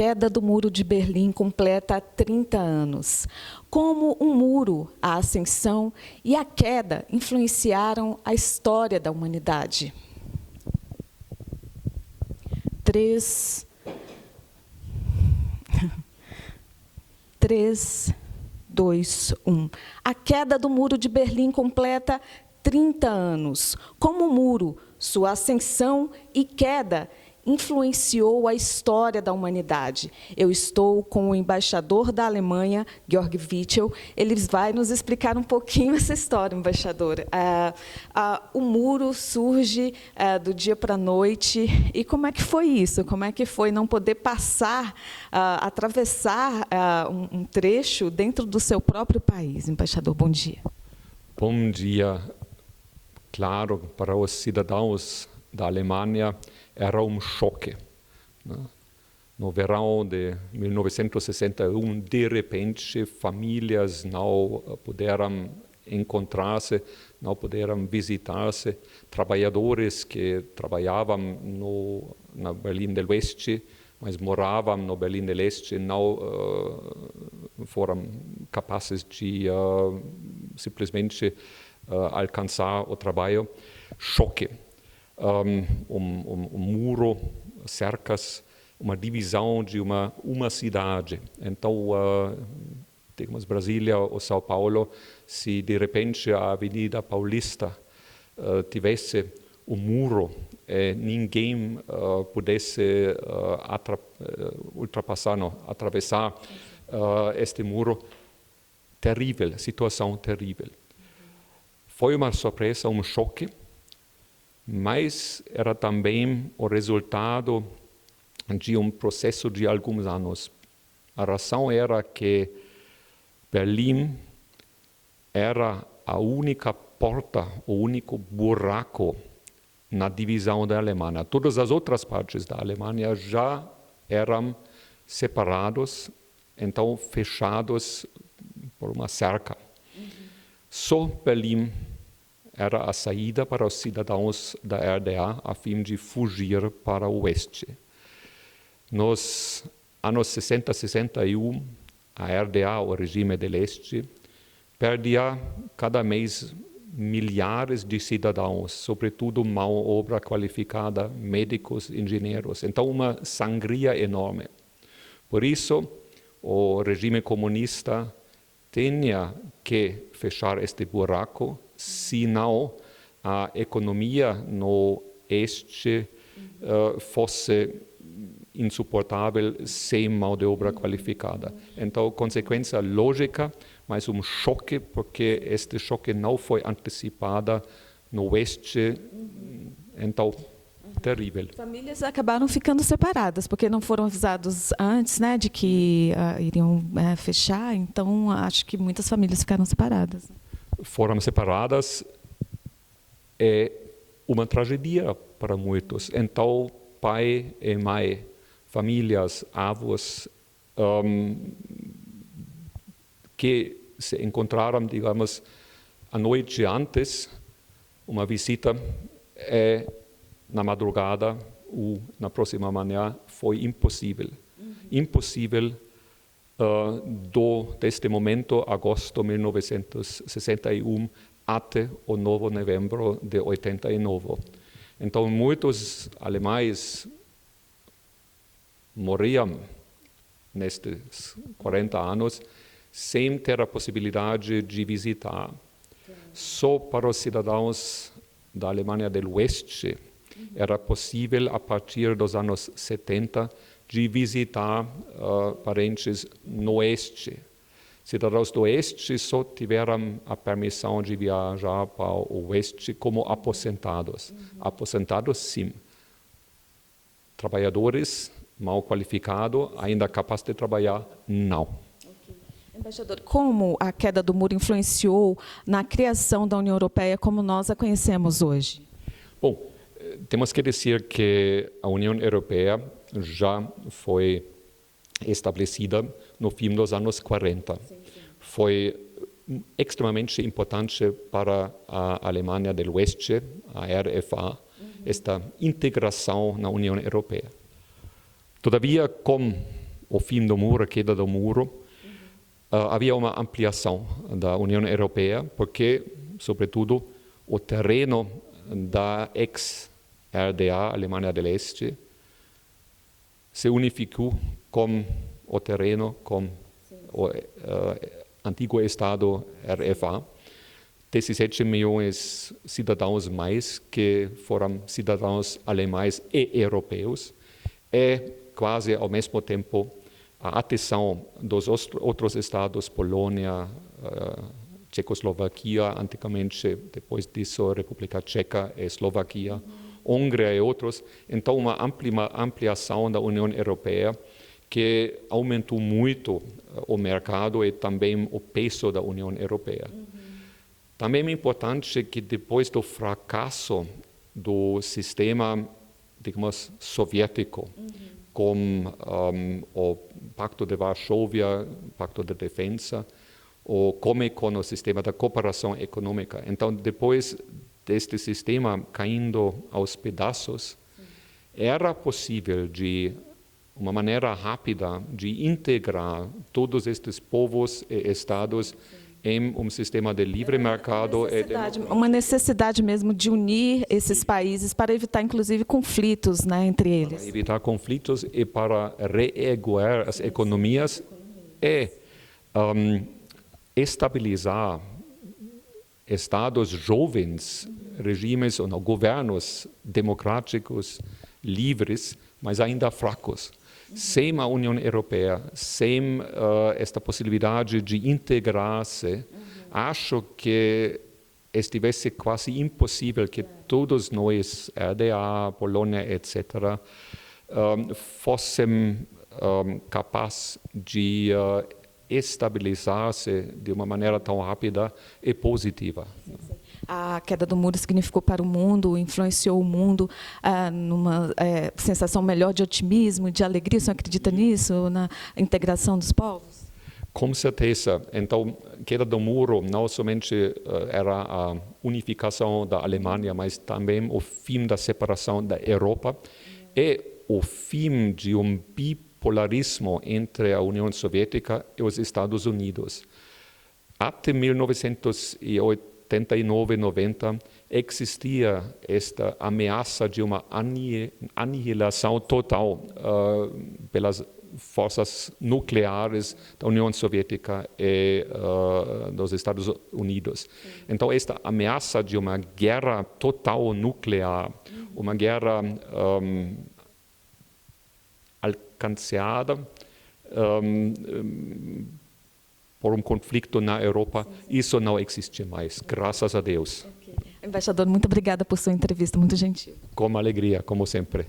queda do Muro de Berlim completa 30 anos. Como um muro, a ascensão e a queda influenciaram a história da humanidade. 3, 2, 1. A queda do Muro de Berlim completa 30 anos. Como um muro, sua ascensão e queda influenciou a história da humanidade. Eu estou com o embaixador da Alemanha, Georg Wiechel. Ele vai nos explicar um pouquinho essa história, embaixador. O muro surge do dia para a noite. E como é que foi isso? Como é que foi não poder passar, atravessar um trecho dentro do seu próprio país? Embaixador, bom dia. Bom dia. Claro, para os cidadãos da Alemanha, era choque. No verão de 1961, de repente, famílias não puderam encontrar-se, não puderam visitar-se. Trabalhadores que trabalhavam na Berlim do Oeste, mas moravam no Berlim do Leste, não foram capazes de simplesmente alcançar o trabalho. Choque. Muro, cercas, uma divisão de uma cidade. Então, digamos, Brasília ou São Paulo, se de repente a Avenida Paulista tivesse muro e ninguém pudesse atravessar este muro, terrível, situação terrível. Foi uma surpresa, choque, mas era também o resultado de processo de alguns anos. A razão era que Berlim era a única porta, o único buraco na divisão da Alemanha. Todas as outras partes da Alemanha já eram separados, então fechados por uma cerca. Só Berlim era a saída para os cidadãos da RDA a fim de fugir para o oeste. Nos anos 60 e 61, a RDA, o regime do leste, perdia cada mês milhares de cidadãos, sobretudo mão obra qualificada, médicos, engenheiros. Então, uma sangria enorme. Por isso, o regime comunista tinha que fechar este buraco, senão a economia no este fosse insuportável sem mão de obra qualificada. Então, consequência lógica, mas choque, porque este choque não foi antecipado no oeste, então, terrível. Famílias acabaram ficando separadas, porque não foram avisados antes, né, de que iriam fechar, então acho que muitas famílias ficaram separadas. Foram separadas, é uma tragédia para muitos. Então, pai e mãe, famílias, avós, que se encontraram, digamos, a noite antes, uma visita, na madrugada ou na próxima manhã, foi impossível. Impossível deste momento, agosto de 1961, até o 9 de novembro de 89. Então, muitos alemães morriam nestes 40 anos sem ter a possibilidade de visitar. Só para os cidadãos da Alemanha do Oeste era possível, a partir dos anos 70, de visitar parentes no Oeste. Cidadãos do Oeste só tiveram a permissão de viajar para o Oeste como aposentados. Aposentados, sim. Trabalhadores mal qualificados, ainda capazes de trabalhar, não. Embaixador, como a queda do muro influenciou na criação da União Europeia como nós a conhecemos hoje? Bom, temos que dizer que a União Europeia já foi estabelecida no fim dos anos 40. Foi extremamente importante para a Alemanha do Oeste, a RFA, esta integração na União Europeia. Todavia, com o fim do muro, a queda do muro, havia uma ampliação da União Europeia, porque, sobretudo, o terreno da ex-RDA, Alemanha do Leste, se unificou com o terreno, com o antigo Estado RFA. 17 milhões de cidadãos mais que foram cidadãos alemães e europeus, e quase ao mesmo tempo a adesão dos outros estados, Polônia, Tchecoslovaquia, antigamente, depois disso, República Tcheca e Eslovaquia, Hungria e outros. Então, uma ampliação da União Europeia que aumentou muito o mercado e também o peso da União Europeia. Também é importante que depois do fracasso do sistema, digamos, soviético, com o Pacto de Varsóvia, Pacto de Defesa, ou como com o sistema da cooperação econômica. Então, depois deste sistema caindo aos pedaços, era possível de uma maneira rápida de integrar todos estes povos e estados em um sistema de livre mercado. Uma necessidade mesmo de unir esses países para evitar, inclusive, conflitos, né, entre eles. Para evitar conflitos e para reerguer as economias e estabilizar estados jovens, regimes ou não, governos democráticos, livres, mas ainda fracos. Sem a União Europeia, sem esta possibilidade de integrar-se, acho que estivesse quase impossível que todos nós, RDA, Polônia, etc., fossem capazes de estabilizar-se de uma maneira tão rápida e positiva. A queda do muro significou para o mundo, influenciou o mundo numa sensação melhor de otimismo, de alegria. O senhor acredita nisso, na integração dos povos? Com certeza. Então, a queda do muro não somente era a unificação da Alemanha, mas também o fim da separação da Europa e o fim de um bipolarismo entre a União Soviética e os Estados Unidos. Até 1989-90 existia esta ameaça de uma aniquilação total pelas forças nucleares da União Soviética e dos Estados Unidos. Então, esta ameaça de uma guerra total nuclear, uma guerra alcançada por um conflito na Europa, isso não existe mais, graças a Deus. Embaixador, muito obrigada por sua entrevista, muito gentil. Com alegria, como sempre.